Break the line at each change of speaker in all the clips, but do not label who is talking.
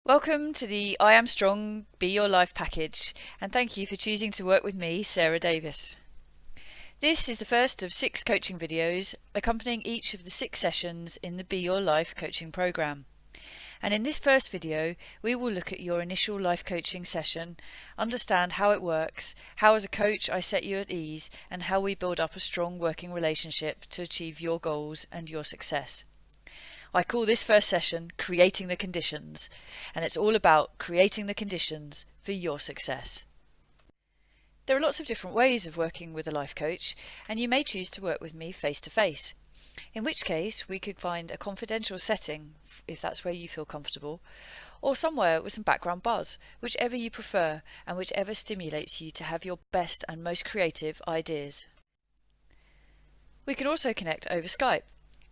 Welcome to the I Am Strong, Be Your Life package, and thank you for choosing to work with me, Sarah Davis. This is the first of 6 coaching videos accompanying each of the 6 sessions in the Be Your Life coaching program. And in this first video, we will look at your initial life coaching session, understand how it works, how as a coach I set you at ease, and how we build up a strong working relationship to achieve your goals and your success. I call this first session Creating the Conditions, and it's all about creating the conditions for your success. There are lots of different ways of working with a life coach, and you may choose to work with me face to face, in which case we could find a confidential setting, if that's where you feel comfortable, or somewhere with some background buzz, whichever you prefer and whichever stimulates you to have your best and most creative ideas. We can also connect over Skype,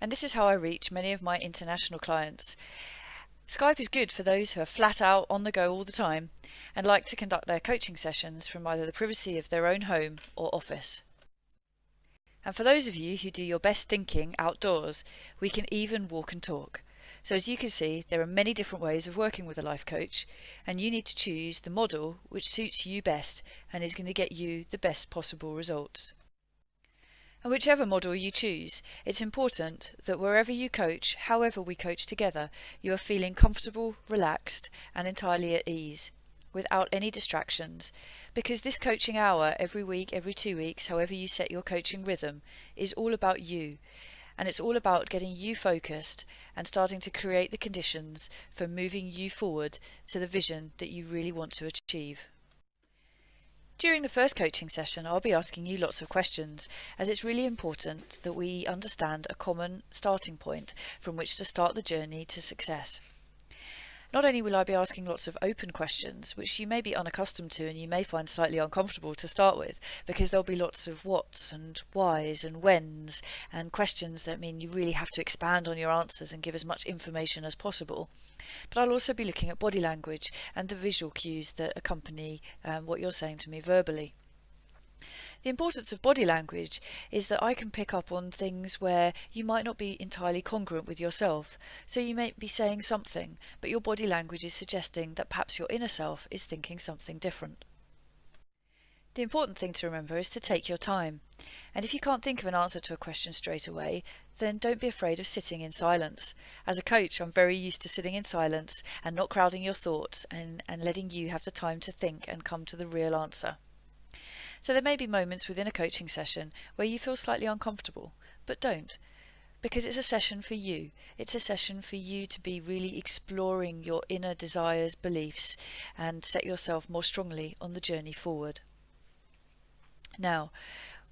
and this is how I reach many of my international clients. Skype is good for those who are flat out on the go all the time and like to conduct their coaching sessions from either the privacy of their own home or office. And for those of you who do your best thinking outdoors, we can even walk and talk. So as you can see, there are many different ways of working with a life coach, and you need to choose the model which suits you best and is going to get you the best possible results. And whichever model you choose, it's important that wherever you coach, however we coach together, you are feeling comfortable, relaxed, and entirely at ease, without any distractions, because this coaching hour every week, every 2 weeks, however you set your coaching rhythm, is all about you, and it's all about getting you focused and starting to create the conditions for moving you forward to the vision that you really want to achieve. During the first coaching session, I'll be asking you lots of questions, as it's really important that we understand a common starting point from which to start the journey to success. Not only will I be asking lots of open questions, which you may be unaccustomed to and you may find slightly uncomfortable to start with, because there'll be lots of whats and whys and whens and questions that mean you really have to expand on your answers and give as much information as possible. But I'll also be looking at body language and the visual cues that accompany what you're saying to me verbally. The importance of body language is that I can pick up on things where you might not be entirely congruent with yourself. So you may be saying something, but your body language is suggesting that perhaps your inner self is thinking something different. The important thing to remember is to take your time. And if you can't think of an answer to a question straight away, then don't be afraid of sitting in silence. As a coach, I'm very used to sitting in silence and not crowding your thoughts and letting you have the time to think and come to the real answer. So there may be moments within a coaching session where you feel slightly uncomfortable, but don't, because it's a session for you. It's a session for you to be really exploring your inner desires, beliefs, and set yourself more strongly on the journey forward. Now,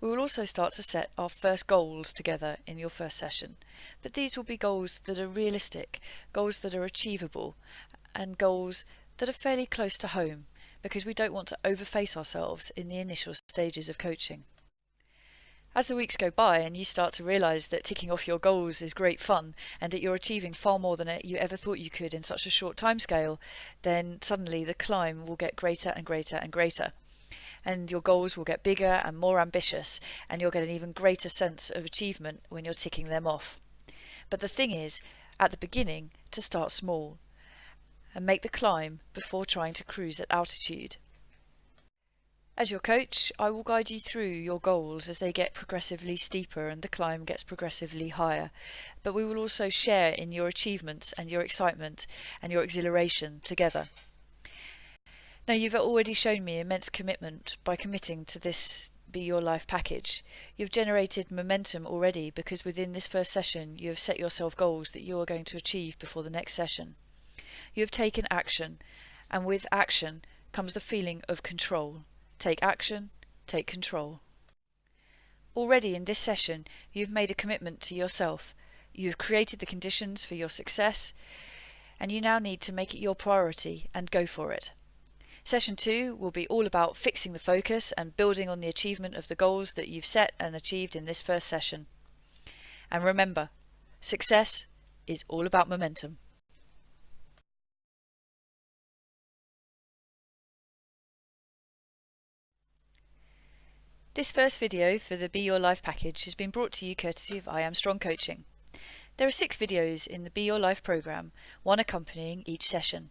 we will also start to set our first goals together in your first session, but these will be goals that are realistic, goals that are achievable, and goals that are fairly close to home, because we don't want to overface ourselves in the initial stages of coaching. As the weeks go by and you start to realise that ticking off your goals is great fun and that you're achieving far more than you ever thought you could in such a short time scale, then suddenly the climb will get greater and greater and greater. And your goals will get bigger and more ambitious, and you'll get an even greater sense of achievement when you're ticking them off. But the thing is, at the beginning, to start small and make the climb before trying to cruise at altitude. As your coach, I will guide you through your goals as they get progressively steeper and the climb gets progressively higher, but we will also share in your achievements and your excitement and your exhilaration together. Now, you've already shown me immense commitment by committing to this Be Your Life package. You've generated momentum already because within this first session you have set yourself goals that you are going to achieve before the next session. You have taken action, and with action comes the feeling of control. Take action, take control. Already in this session, you have made a commitment to yourself. You have created the conditions for your success, and you now need to make it your priority and go for it. Session 2 will be all about fixing the focus and building on the achievement of the goals that you've set and achieved in this first session. And remember, success is all about momentum. This first video for the Be Your Life package has been brought to you courtesy of I Am Strong Coaching. There are 6 videos in the Be Your Life programme, one accompanying each session.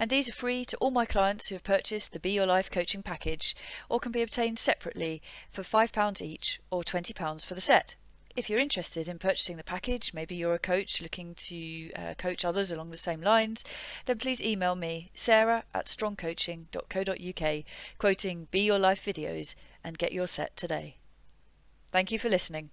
And these are free to all my clients who have purchased the Be Your Life coaching package, or can be obtained separately for £5 each or £20 for the set. If you're interested in purchasing the package, maybe you're a coach looking to coach others along the same lines, then please email me, sarah@strongcoaching.co.uk, quoting Be Your Life videos, and get your set today. Thank you for listening.